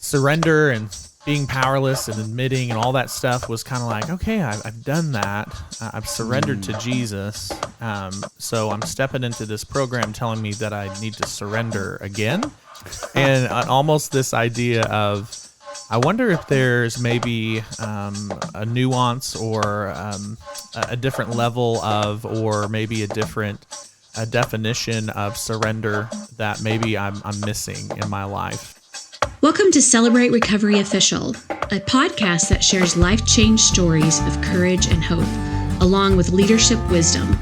surrender and being powerless and admitting and all that stuff was kind of like, okay, I've done that. I've surrendered to Jesus. So I'm stepping into this program telling me that I need to surrender again. And almost this idea of, I wonder if there's maybe a nuance or a different level of, or maybe a different definition of surrender that maybe I'm missing in my life. Welcome to Celebrate Recovery Official, a podcast that shares life-change stories of courage and hope, along with leadership wisdom,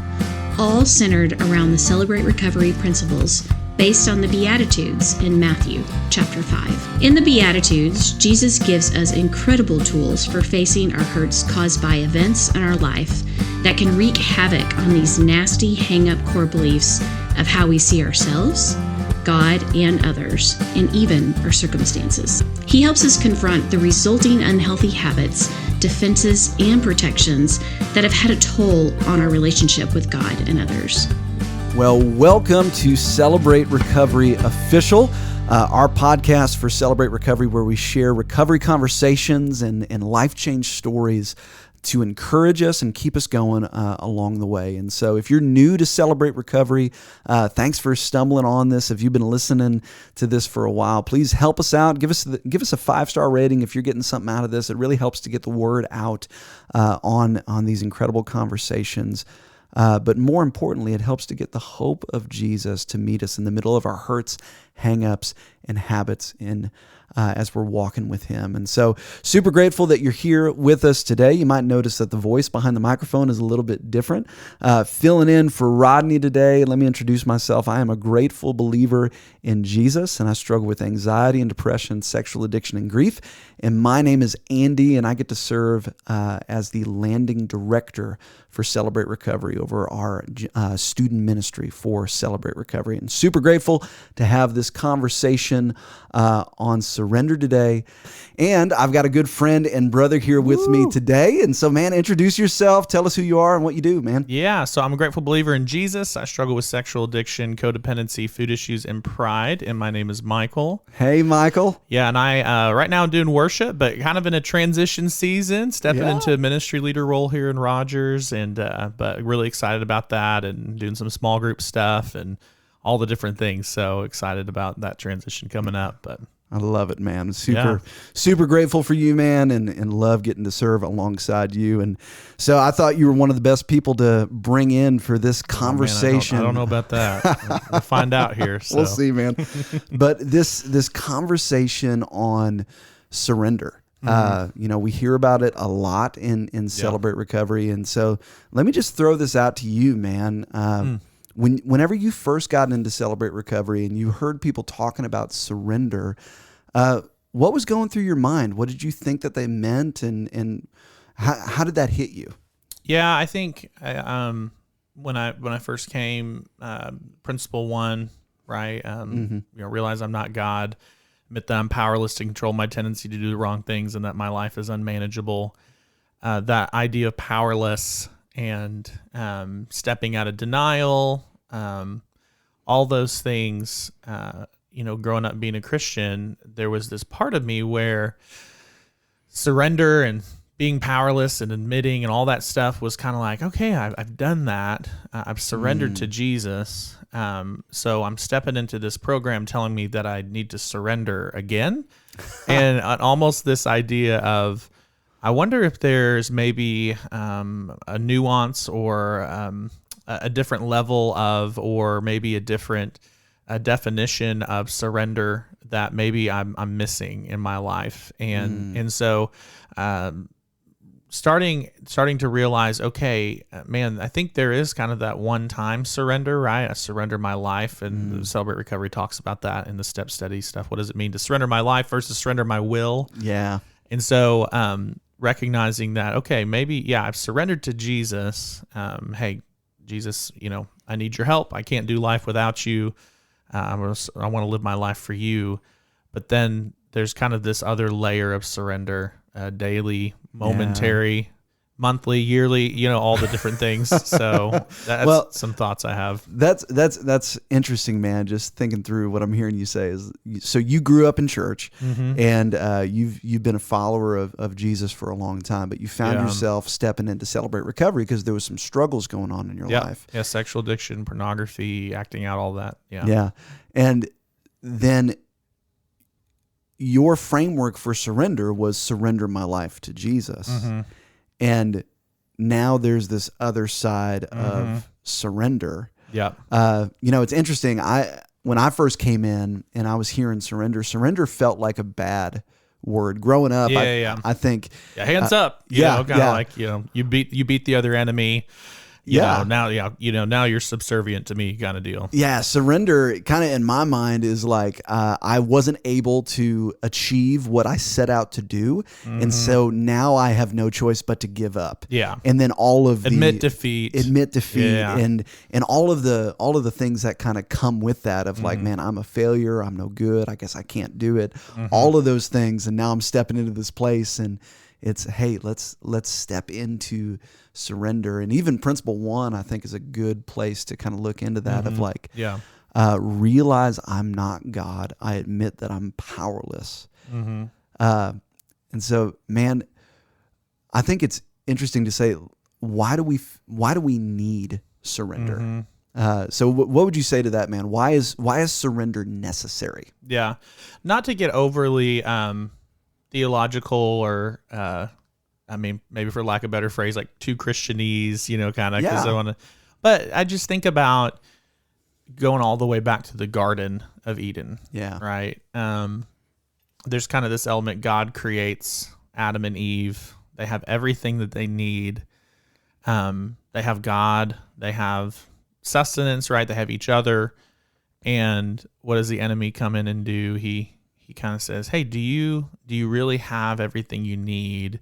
all centered around the Celebrate Recovery principles based on the Beatitudes in Matthew chapter 5. In the Beatitudes, Jesus gives us incredible tools for facing our hurts caused by events in our life that can wreak havoc on these nasty hang-up core beliefs of how we see ourselves, God, and others, and even our circumstances. He helps us confront the resulting unhealthy habits, defenses, and protections that have had a toll on our relationship with God and others. Well, welcome to Celebrate Recovery Official, our podcast for Celebrate Recovery, where we share recovery conversations and life change stories to encourage us and keep us going along the way. And so if you're new to Celebrate Recovery, thanks for stumbling on this. If you've been listening to this for a while, please help us out. Give us a 5-star rating if you're getting something out of this. It really helps to get the word out on these incredible conversations. But more importantly, it helps to get the hope of Jesus to meet us in the middle of our hurts, hang-ups, and habits as we're walking with Him. And so super grateful that you're here with us today. You might notice that the voice behind the microphone is a little bit different. Filling in for Rodney today. Let me introduce myself. I am a grateful believer in Jesus, and I struggle with anxiety and depression, sexual addiction, and grief. And my name is Andy, and I get to serve as the landing director for Celebrate Recovery over our student ministry for Celebrate Recovery. And super grateful to have this conversation on surrender today. And I've got a good friend and brother here with me today. And so, man, introduce yourself. Tell us who you are and what you do, man. Yeah, so I'm a grateful believer in Jesus. I struggle with sexual addiction, codependency, food issues, and pride. And my name is Michael. Hey, Michael. Yeah, and I right now I'm doing worship, but kind of in a transition season, stepping into a ministry leader role here in Rogers, and but really excited about that and doing some small group stuff and all the different things. So excited about that transition coming up. But I love it, man. Super grateful for you, man, and love getting to serve alongside you. And so I thought you were one of the best people to bring in for this conversation. I don't know about that. We'll find out here. So. We'll see, man. But this conversation on surrender, we hear about it a lot in Celebrate Recovery. And so let me just throw this out to you, man. Whenever you first got into Celebrate Recovery and you heard people talking about surrender, what was going through your mind? What did you think that they meant, and how did that hit you? Yeah, I think when I first came, principle 1, right? Realize I'm not God, admit that I'm powerless to control my tendency to do the wrong things, and that my life is unmanageable. That idea of powerless and stepping out of denial, all those things, growing up being a Christian, there was this part of me where surrender and being powerless and admitting and all that stuff was kind of like, okay, I've done that. I've surrendered to Jesus. So I'm stepping into this program telling me that I need to surrender again. And almost this idea of, I wonder if there's maybe a nuance or a different level of, or maybe a different definition of surrender that maybe I'm missing in my life. And so starting to realize, okay, man, I think there is kind of that one-time surrender, right? I surrender my life, and Celebrate Recovery talks about that in the step study stuff. What does it mean to surrender my life versus surrender my will? Yeah. And so recognizing that, okay, maybe, I've surrendered to Jesus. Hey, Jesus, I need your help. I can't do life without you. I want to live my life for you. But then there's kind of this other layer of surrender, daily, momentary, monthly, yearly, all the different things. So that's some thoughts I have. That's interesting, man. Just thinking through what I'm hearing you say is, so you grew up in church, and you've been a follower of Jesus for a long time, but you found yourself stepping into Celebrate Recovery because there was some struggles going on in your life. Yeah, sexual addiction, pornography, acting out, all that. Yeah. And then your framework for surrender was surrender my life to Jesus. And now there's this other side of surrender. Yeah. It's interesting. When I first came in and I was hearing surrender felt like a bad word. Growing up, I think hands up. Like you beat the other enemy. Now you're subservient to me, kind of deal. Yeah, surrender kind of in my mind is like I wasn't able to achieve what I set out to do, and so now I have no choice but to give up. Yeah, and then all of admit defeat, and all of the things that kind of come with that of like, man, I'm a failure, I'm no good, I guess I can't do it. All of those things, and now I'm stepping into this place, and it's, hey, let's step into surrender. And even principle 1, I think, is a good place to kind of look into that of like, realize I'm not God. I admit that I'm powerless. And so, man, I think it's interesting to say, why do we need surrender? So what would you say to that, man? Why is surrender necessary? Yeah. Not to get overly, theological or, maybe for lack of a better phrase, like too Christianese, kind of, because I want to, but I just think about going all the way back to the Garden of Eden. Yeah. Right. There's kind of this element. God creates Adam and Eve. They have everything that they need. They have God, they have sustenance, right? They have each other. And what does the enemy come in and do? He kind of says, hey, do you really have everything you need?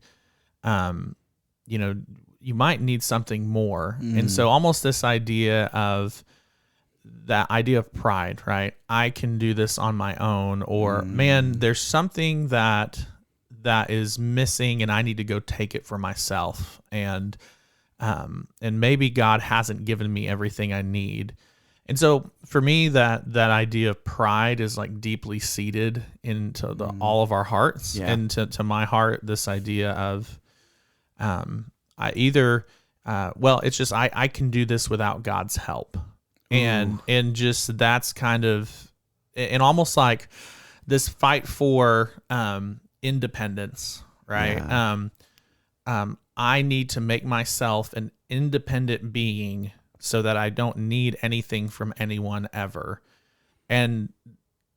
You might need something more. And so almost this idea of pride, right? I can do this on my own, or man, there's something that is missing and I need to go take it for myself. And maybe God hasn't given me everything I need. And so for me, that idea of pride is like deeply seated into all of our hearts. And to my heart, this idea of, it's just, I can do this without God's help. And just, that's kind of, and almost like this fight for, independence, right? Yeah. I need to make myself an independent being so that I don't need anything from anyone ever. And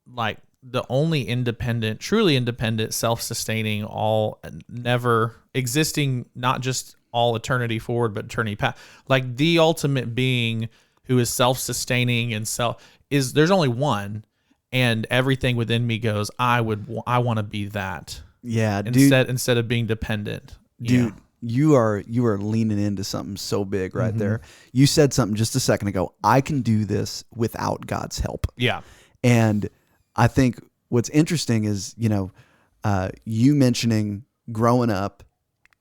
like the only independent, truly independent, self-sustaining, all never existing, not just all eternity forward, but eternity past, like the ultimate being who is self-sustaining and there's only one, and everything within me goes, I want to be that. Yeah. Instead of being dependent. Dude. Yeah. You are leaning into something so big right there. You said something just a second ago. I can do this without God's help. Yeah. And I think what's interesting is, you mentioning growing up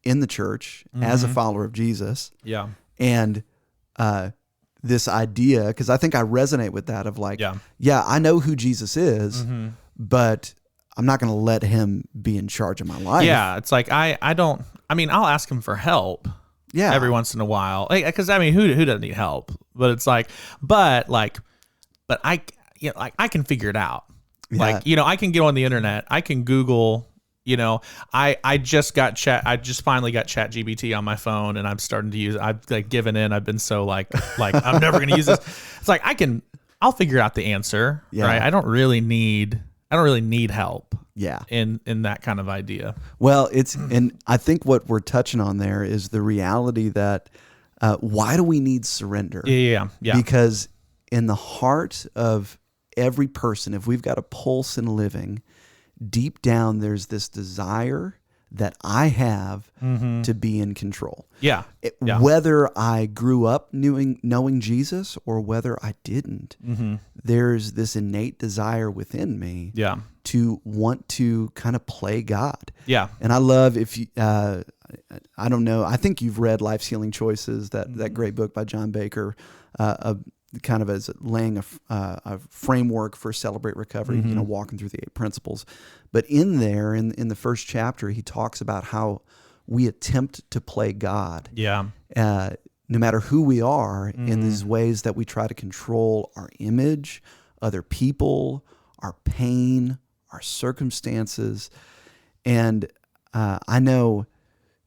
in the church as a follower of Jesus. Yeah. And this idea, because I think I resonate with that of like, I know who Jesus is, but I'm not going to let him be in charge of my life. Yeah. It's like, I'll ask him for help. Yeah. Every once in a while. Because who doesn't need help? But it's like, I can figure it out. Yeah. Like, I can get on the internet. I can Google, I just finally got ChatGPT on my phone, and I'm starting to use it. I've like given in. I've been so like I'm never going to use this. It's like, I'll figure out the answer. Yeah. Right. I don't really need help. Yeah. In that kind of idea. Well, and I think what we're touching on there is the reality that why do we need surrender? Yeah. Because in the heart of every person, if we've got a pulse in living, deep down there's this desire that I have to be in control. Yeah. Whether I grew up knowing Jesus or whether I didn't, there's this innate desire within me to want to kind of play God. Yeah. And I love, if you, I don't know. I think you've read Life's Healing Choices, that great book by John Baker, kind of as laying a framework for Celebrate Recovery, walking through the 8 principles. But in there, in the first chapter, he talks about how we attempt to play God. Yeah. No matter who we are, in these ways that we try to control our image, other people, our pain, our circumstances. And I know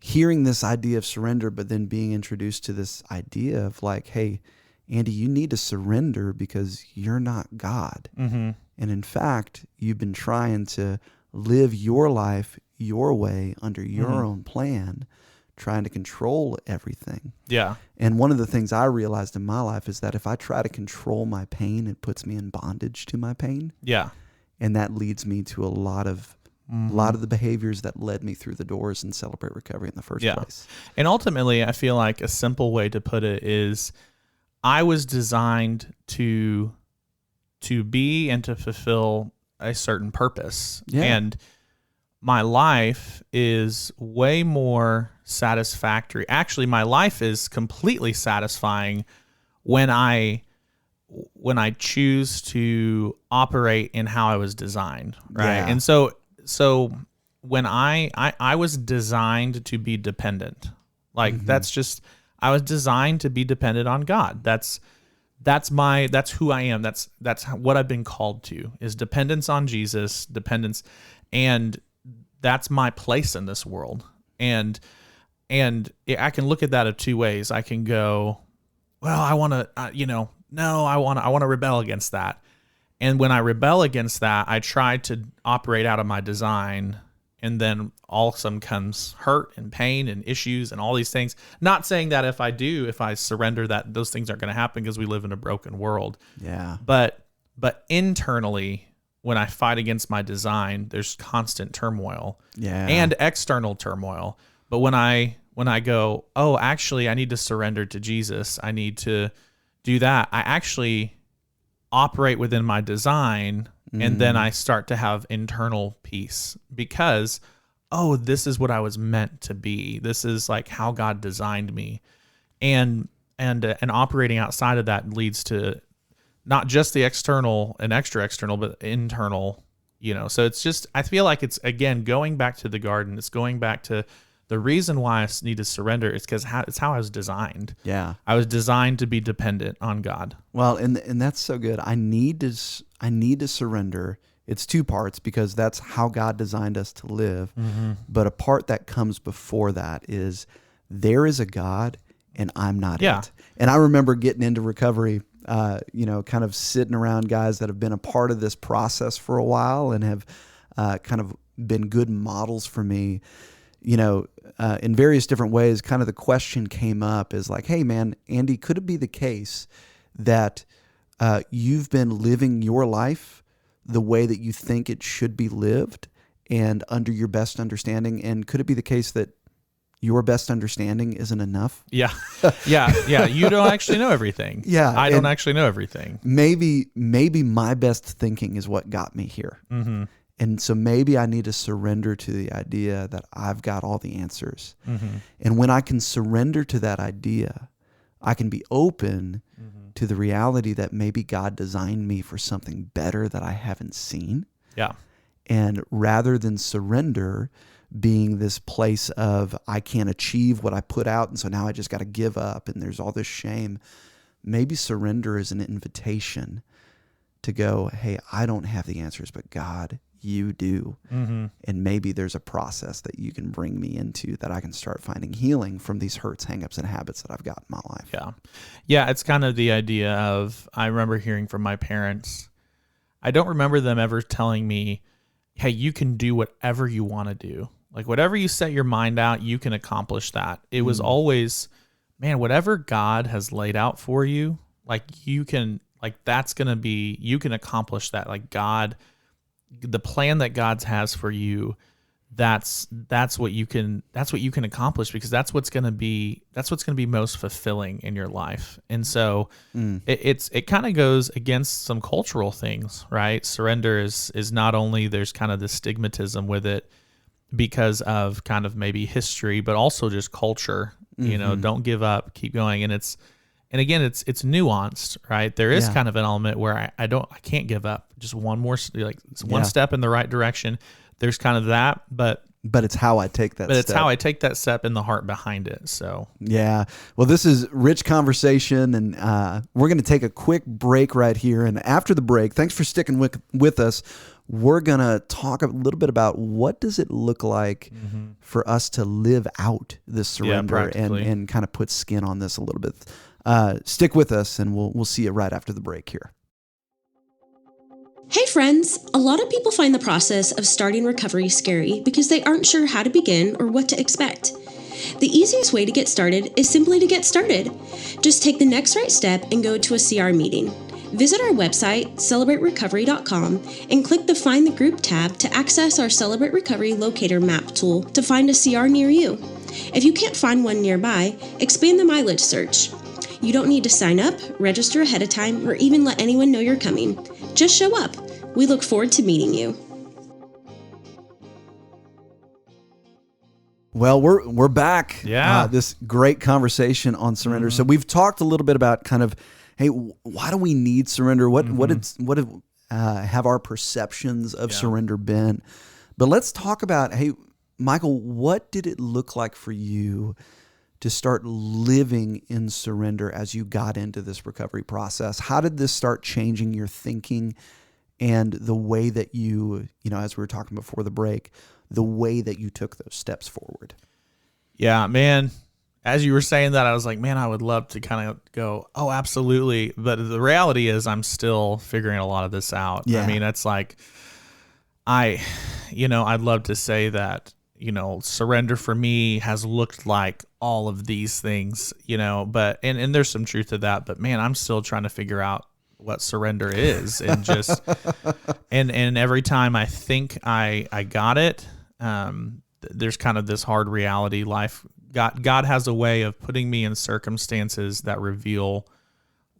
hearing this idea of surrender, but then being introduced to this idea of like, hey, Andy, you need to surrender because you're not God. And in fact, you've been trying to live your life your way under your own plan, trying to control everything. Yeah. And one of the things I realized in my life is that if I try to control my pain, it puts me in bondage to my pain. Yeah. And that leads me to a lot of the behaviors that led me through the doors in Celebrate Recovery in the first place. And ultimately, I feel like a simple way to put it is I was designed to be and to fulfill a certain purpose. Yeah. And my life is way more satisfactory. Actually, my life is completely satisfying when I choose to operate in how I was designed, right? Yeah. And so when I was designed to be dependent. Like that's just, I was designed to be dependent on God. That's who I am. That's what I've been called to, is dependence on Jesus, dependence, and that's my place in this world. And I can look at that of two ways. I can go, well, I want to, no, I want to rebel against that. And when I rebel against that, I try to operate out of my design, and then all of a sudden comes hurt and pain and issues and all these things. Not saying that if I surrender, that those things aren't going to happen, because we live in a broken world. Yeah. But internally, when I fight against my design, there's constant turmoil. Yeah. And external turmoil. But when I go, oh, actually, I need to surrender to Jesus, I need to do that, I actually operate within my design, and then I start to have internal peace, because, oh, this is what I was meant to be. This is like how God designed me. And operating outside of that leads to not just the external and extra external, but internal, so it's just, I feel like it's, again, going back to the garden. It's going back to the reason why I need to surrender is because it's how I was designed. Yeah. I was designed to be dependent on God. Well, and that's so good. I need to surrender. It's two parts, because that's how God designed us to live. But a part that comes before that is there is a God and I'm not it. And I remember getting into recovery, kind of sitting around guys that have been a part of this process for a while and have kind of been good models for me. In various different ways, kind of the question came up is like, hey man, Andy, could it be the case that you've been living your life the way that you think it should be lived and under your best understanding? And could it be the case that your best understanding isn't enough? Yeah. You don't actually know everything. Yeah. I don't actually know everything. Maybe my best thinking is what got me here. And so maybe I need to surrender to the idea that I've got all the answers. And when I can surrender to that idea, I can be open to the reality that maybe God designed me for something better that I haven't seen. Yeah. And rather than surrender being this place of I can't achieve what I put out, and so now I just got to give up, and there's all this shame, maybe surrender is an invitation to go, hey, I don't have the answers, but God, you do. And maybe there's a process that you can bring me into that I can start finding healing from these hurts, hangups, and habits that I've got in my life. Yeah. Yeah. It's kind of the idea of, I remember hearing from my parents, I don't remember them ever telling me, hey, you can do whatever you want to do. Like whatever you set your mind out, you can accomplish that. It was always, man, whatever God has laid out for you, like you can, like that's going to be, you can accomplish that. Like God, the plan that God has for you, that's what you can accomplish, because that's what's going to be most fulfilling in your life. And so it kind of goes against some cultural things, right? Surrender is not only, there's kind of the stigmatism with it, because of kind of maybe history, but also just culture. Don't give up, keep going. And again, it's nuanced, right? There is kind of an element where I can't give up. Just one more, it's one step in the right direction. There's kind of that, but it's how I take that step. But it's how I take that step and the heart behind it. So yeah. Well, this is rich conversation, and we're going to take a quick break right here. And after the break, thanks for sticking with us. We're going to talk a little bit about what does it look like for us to live out this surrender and kind of put skin on this a little bit. Stick with us, and we'll see you right after the break here. Hey friends, a lot of people find the process of starting recovery scary because they aren't sure how to begin or what to expect. The easiest way to get started is simply to get started. Just take the next right step and go to a CR meeting. Visit our website, celebraterecovery.com, and click the Find the Group tab to access our Celebrate Recovery Locator Map tool to find a CR near you. If you can't find one nearby, expand the mileage search. You don't need to sign up, register ahead of time, or even let anyone know you're coming. Just show up. We look forward to meeting you. Well, we're back. Yeah. This great conversation on surrender. So we've talked a little bit about kind of, hey, why do we need surrender? What have our perceptions of surrender been? But let's talk about, hey, Michael, what did it look like for you to start living in surrender as you got into this recovery process? How did this start changing your thinking and the way that you, as we were talking before the break, the way that you took those steps forward? Yeah, man. As you were saying that, I was like, man, I would love to kind of go, oh, absolutely. But the reality is I'm still figuring a lot of this out. Yeah. I mean, it's like, I'd love to say that, surrender for me has looked like all of these things, but, and there's some truth to that, but man, I'm still trying to figure out what surrender is, and just, and every time I think I got it, there's kind of this hard reality. God has a way of putting me in circumstances that reveal,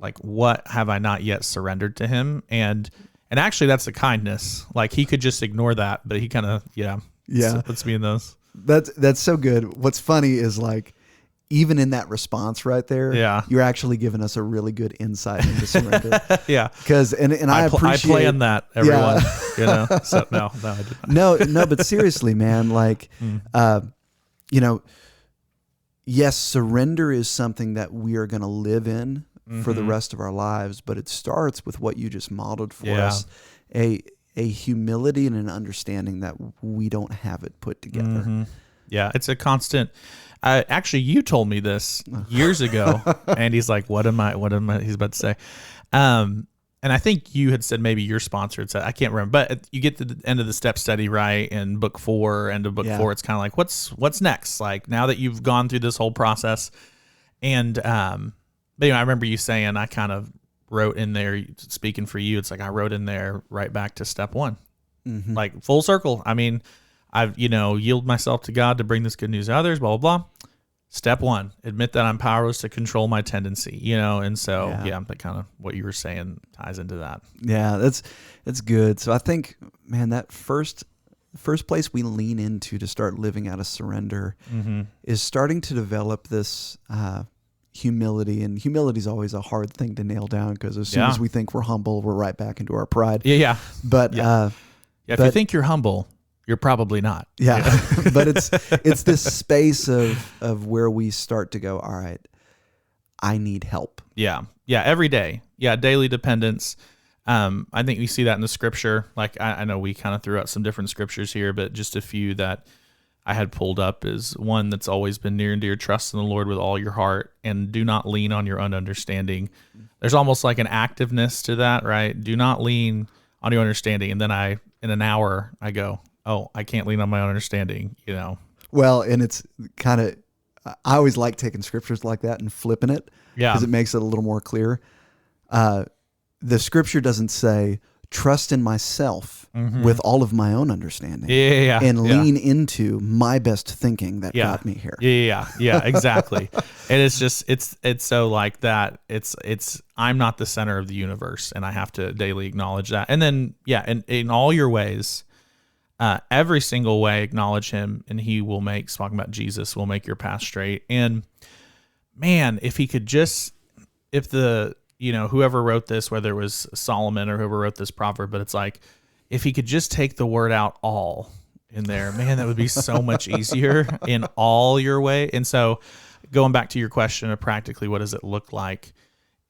like, what have I not yet surrendered to him? And actually that's a kindness. Like, he could just ignore that, but he kind of, puts me in those. That's so good. What's funny is, like, even in that response right there, you're actually giving us a really good insight into surrender. Yeah. Because, and I appreciate. I planned that, everyone. So no, I did not. No, but seriously, man, like, yes, surrender is something that we are going to live in for the rest of our lives, but it starts with what you just modeled for us, a humility and an understanding that we don't have it put together. Yeah, it's a constant. Actually, you told me this years ago, and he's like, what am I, he's about to say. And I think you had said, maybe your sponsor had said, I can't remember, but you get to the end of the step study, right? And book 4, end of book 4, it's kind of like, what's next? Like, now that you've gone through this whole process. And, but I remember you saying, I kind of wrote in there, speaking for you, it's like, I wrote in there right back to step 1, like full circle. I mean, I've, yield myself to God to bring this good news to others, blah, blah, blah. Step 1, admit that I'm powerless to control my tendency, and so, but kind of what you were saying ties into that. Yeah, that's good. So I think, man, that first place we lean into to start living out of surrender is starting to develop this humility. And humility is always a hard thing to nail down, because as soon as we think we're humble, we're right back into our pride. Yeah. But if you think you're humble, you're probably not. Yeah. But it's this space of where we start to go, all right, I need help. Yeah. Yeah. Every day. Yeah. Daily dependence. I think we see that in the scripture. Like, I know we kind of threw out some different scriptures here, but just a few that I had pulled up is one that's always been near and dear. Trust in the Lord with all your heart and do not lean on your own understanding. There's almost like an activeness to that, right? Do not lean on your understanding. And then in an hour, I go, oh, I can't lean on my own understanding, Well, and it's kind of, I always like taking scriptures like that and flipping it. Yeah. Because it makes it a little more clear. The scripture doesn't say, trust in myself with all of my own understanding. And lean into my best thinking that got me here. Yeah, exactly. And it's just, it's so like that. It's, I'm not the center of the universe, and I have to daily acknowledge that. And then, and in all your ways, every single way, acknowledge him, and he will make, talking about Jesus, will make your path straight. And man, if whoever wrote this, whether it was Solomon or whoever wrote this proverb, but it's like, if he could just take the word out all in there, man, that would be so much easier in all your way. And so going back to your question of practically, what does it look like?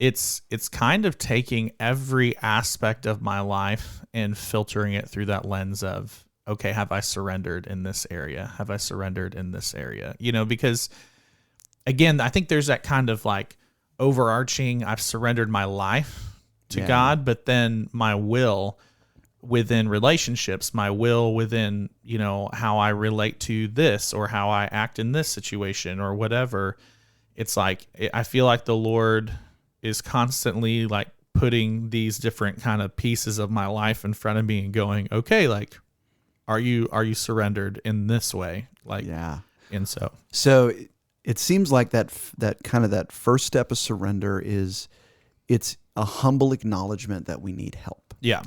It's kind of taking every aspect of my life and filtering it through that lens of, okay, have I surrendered in this area? Have I surrendered in this area? Because again, I think there's that kind of like overarching, I've surrendered my life to God, but then my will within relationships, my will within, how I relate to this or how I act in this situation or whatever. It's like, I feel like the Lord is constantly like putting these different kind of pieces of my life in front of me and going, okay, like, are you surrendered in this way? Like, yeah. And so it seems like that kind of that first step of surrender it's a humble acknowledgement that we need help. Yeah.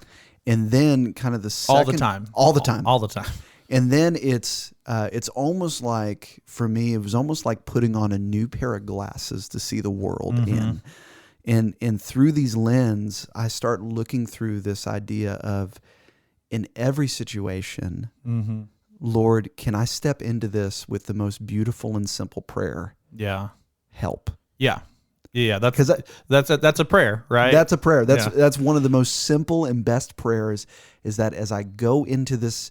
And then kind of the second, all the time. And then it's almost like, for me, it was almost like putting on a new pair of glasses to see the world in. And through these lens, I start looking through this idea of, in every situation, Lord, can I step into this with the most beautiful and simple prayer? Yeah. Help. Yeah. Yeah. That's a prayer, right? That's a prayer. That's one of the most simple and best prayers, is that as I go into this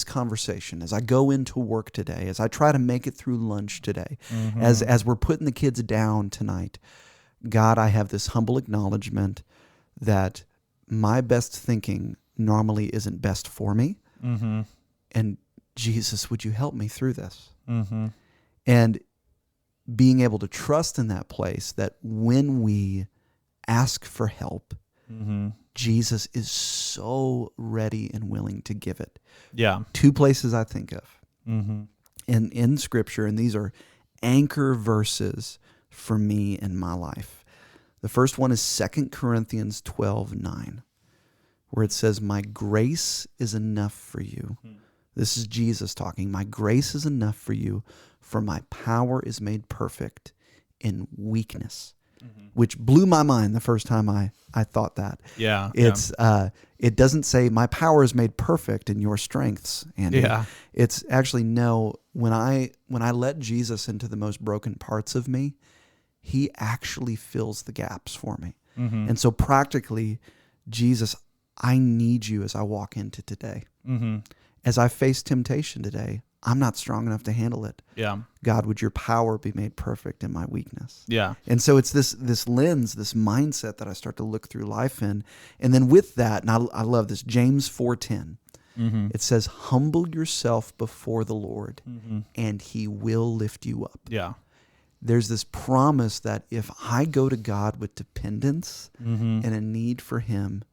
conversation, as I go into work today, as I try to make it through lunch today, as we're putting the kids down tonight, God, I have this humble acknowledgement that my best thinking normally isn't best for me. And Jesus, would you help me through this? And being able to trust in that place, that when we ask for help, Jesus is so ready and willing to give it. Yeah. Two places I think of in Scripture, and these are anchor verses for me in my life. The first one is 2 Corinthians 12:9, where it says, my grace is enough for you. This is Jesus talking. My grace is enough for you, for my power is made perfect in weakness. Which blew my mind the first time I thought that. Yeah. It doesn't say my power is made perfect in your strengths, Andy. Yeah. It's actually, no, when I let Jesus into the most broken parts of me, he actually fills the gaps for me. And so practically, Jesus, I need you as I walk into today. As I face temptation today, I'm not strong enough to handle it. Yeah. God, would your power be made perfect in my weakness? Yeah. And so it's this lens, this mindset that I start to look through life in. And then with that, and I love this, James 4:10. It says, humble yourself before the Lord, and he will lift you up. Yeah. There's this promise that if I go to God with dependence and a need for him,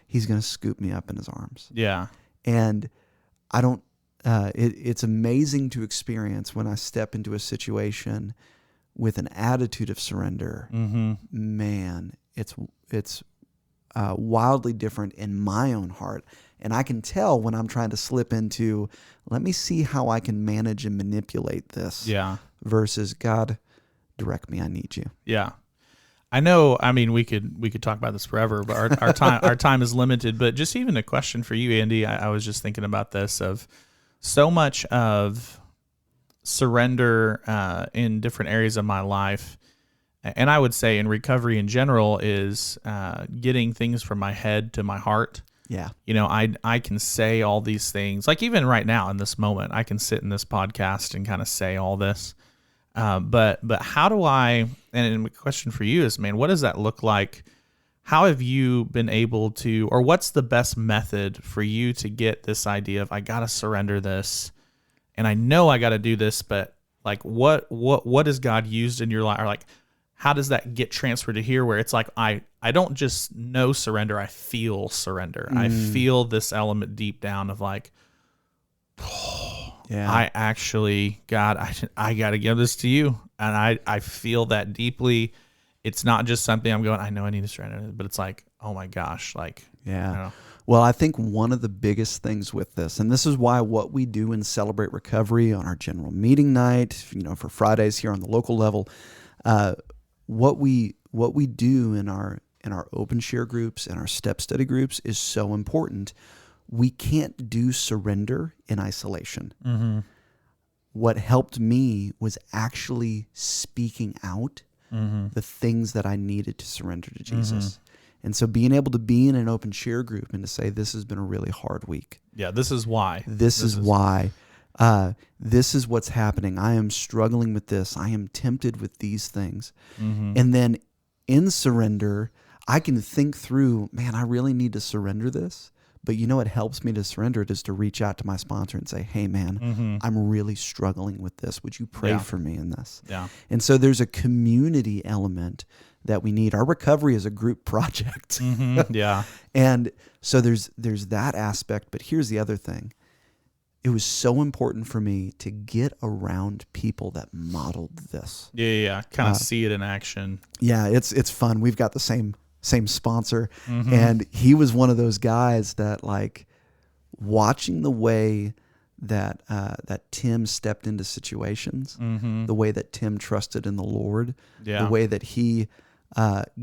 he's going to scoop me up in his arms. Yeah. And I don't, it's amazing to experience when I step into a situation with an attitude of surrender. Man, it's wildly different in my own heart. And I can tell when I'm trying to slip into, let me see how I can manage and manipulate this. Yeah. Versus, God, direct me. I need you. Yeah. I know, I mean, we could talk about this forever, but our time is limited. But just even a question for you, Andy, I was just thinking about this, of so much of surrender in different areas of my life, and I would say in recovery in general, is getting things from my head to my heart. Yeah. I can say all these things, like even right now in this moment, I can sit in this podcast and kind of say all this. But how do I, and the question for you is, man, what does that look like? How have you been able to, or what's the best method for you to get this idea of, I got to surrender this and I know I got to do this, but like, what has God used in your life? Or like, how does that get transferred to here where it's like, I don't just know surrender, I feel surrender. I feel this element deep down of like, yeah, I actually, God, I got to give this to you. And I feel that deeply. It's not just something I'm going, I know I need to surrender, but it's like, oh my gosh, like, yeah. Well, I think one of the biggest things with this, and this is why what we do in Celebrate Recovery on our general meeting night, for Fridays here on the local level, what we do in our open share groups and our step study groups is so important. We can't do surrender in isolation. Mm-hmm. What helped me was actually speaking out the things that I needed to surrender to Jesus. And so being able to be in an open share group and to say, this has been a really hard week. Yeah, this is why. This is why. This is what's happening. I am struggling with this. I am tempted with these things. And then in surrender, I can think through, man, I really need to surrender this. But what helps me to surrender it is to reach out to my sponsor and say, hey, man, I'm really struggling with this. Would you pray for me in this? Yeah. And so there's a community element that we need. Our recovery is a group project. Yeah. And so there's that aspect. But here's the other thing. It was so important for me to get around people that modeled this. Yeah. Kind of see it in action. Yeah, it's fun. We've got the same sponsor, and he was one of those guys that, like, watching the way that Tim stepped into situations, the way that Tim trusted in the Lord, the way that he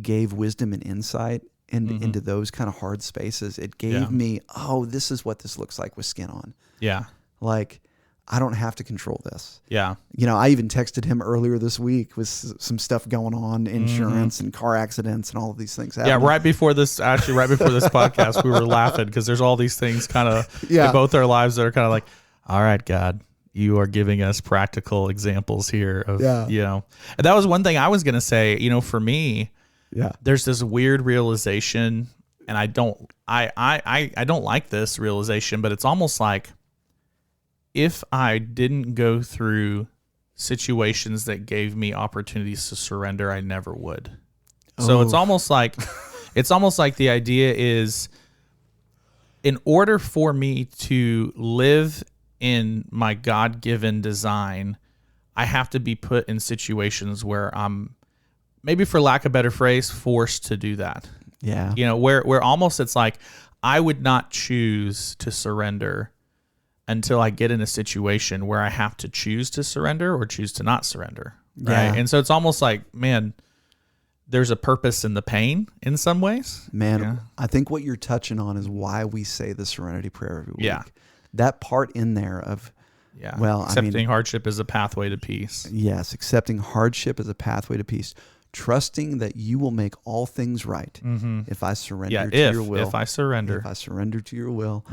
gave wisdom and insight into those kind of hard spaces. It gave me, this is what this looks like with skin on. Yeah. Like, I don't have to control this. Yeah. I even texted him earlier this week with some stuff going on, insurance and car accidents and all of these things happening. Yeah, right before this podcast, we were laughing because there's all these things kind of in both our lives that are kind of like, all right, God, you are giving us practical examples here of, and that was one thing I was going to say, for me, there's this weird realization, and I don't like this realization, but it's almost like, if I didn't go through situations that gave me opportunities to surrender, I never would. So it's almost like the idea is, in order for me to live in my God-given design, I have to be put in situations where I'm, maybe for lack of a better phrase, forced to do that. Yeah. Where almost it's like I would not choose to surrender until I get in a situation where I have to choose to surrender or choose to not surrender. Right. Yeah. And so it's almost like, man, there's a purpose in the pain in some ways. Man, I think what you're touching on is why we say the Serenity Prayer every week. Yeah. That part in there of, accepting hardship is a pathway to peace. Yes. Accepting hardship as a pathway to peace. Trusting that you will make all things right if I surrender to your will. If I surrender. If I surrender to your will,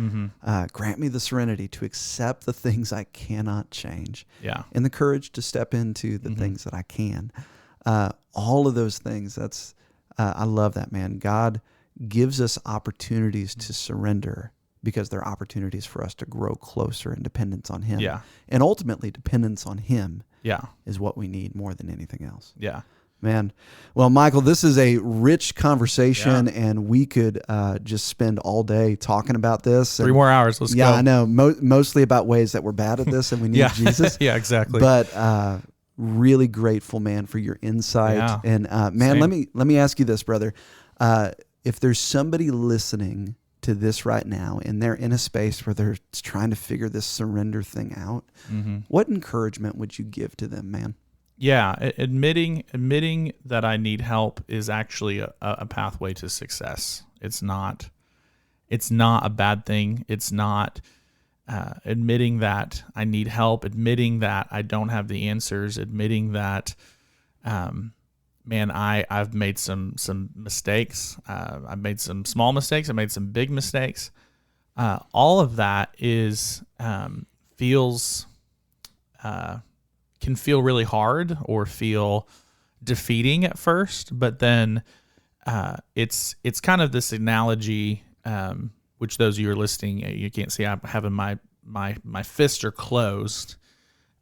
grant me the serenity to accept the things I cannot change. Yeah. And the courage to step into the things that I can. All of those things, I love that, man. God gives us opportunities to surrender because they're opportunities for us to grow closer in dependence on Him. Yeah. And ultimately, dependence on Him Yeah. is what we need more than anything else. Yeah. Man. Well, Michael, this is a rich conversation, and we could just spend all day talking about this. 3 more hours. Let's go. Yeah, I know. Mostly about ways that we're bad at this and we need Jesus. Yeah, exactly. But really grateful, man, for your insight. Yeah. And man, let me ask you this, brother. If there's somebody listening to this right now and they're in a space where they're trying to figure this surrender thing out, what encouragement would you give to them, man? Yeah, admitting that I need help is actually a pathway to success. It's not a bad thing. It's not admitting that I need help, admitting that I don't have the answers, admitting that, man, I've made some mistakes. I've made some small mistakes. I've made some big mistakes. All of that is can feel really hard or feel defeating at first, but then it's kind of this analogy, which those of you who are listening, you can't see. I'm having my fists are closed.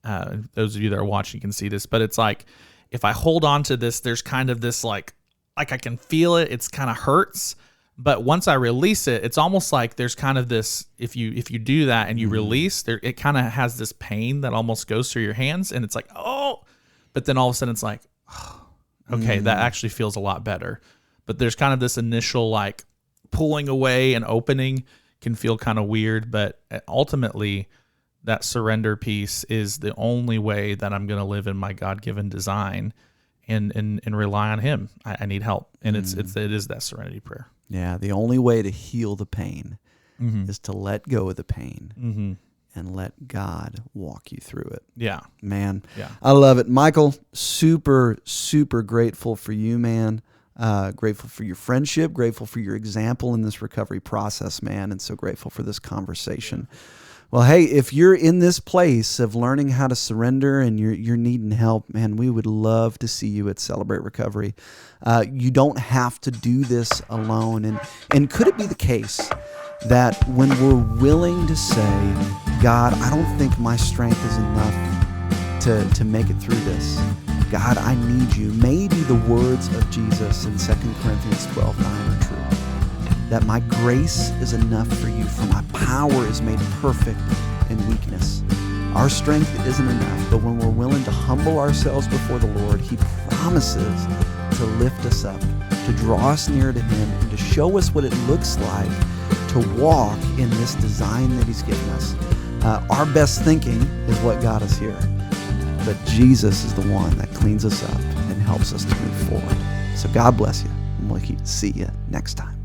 Those of you that are watching can see this, but it's like if I hold on to this, there's kind of this like I can feel it. It's kind of hurts. But once I release it, it's almost like there's kind of this, if you do that and you release, it kind of has this pain that almost goes through your hands, and it's like, oh, but then all of a sudden it's like, oh, okay, that actually feels a lot better. But there's kind of this initial like pulling away and opening can feel kind of weird, but ultimately that surrender piece is the only way that I'm going to live in my God-given design and rely on him. I need help. And it is that serenity prayer. Yeah. The only way to heal the pain is to let go of the pain and let God walk you through it. Yeah. Man. Yeah. I love it. Michael, super, super grateful for you, man. Grateful for your friendship, grateful for your example in this recovery process, man, and so grateful for this conversation. Well, hey, if you're in this place of learning how to surrender and you're needing help, man, we would love to see you at Celebrate Recovery. You don't have to do this alone. And could it be the case that when we're willing to say, God, I don't think my strength is enough to make it through this. God, I need you. Maybe the words of Jesus in 2 Corinthians 12:9 are true. That my grace is enough for you, for my power is made perfect in weakness. Our strength isn't enough, but when we're willing to humble ourselves before the Lord, he promises to lift us up, to draw us near to him, and to show us what it looks like to walk in this design that he's given us. Our best thinking is what got us here, but Jesus is the one that cleans us up and helps us to move forward. So God bless you, and we'll see you next time.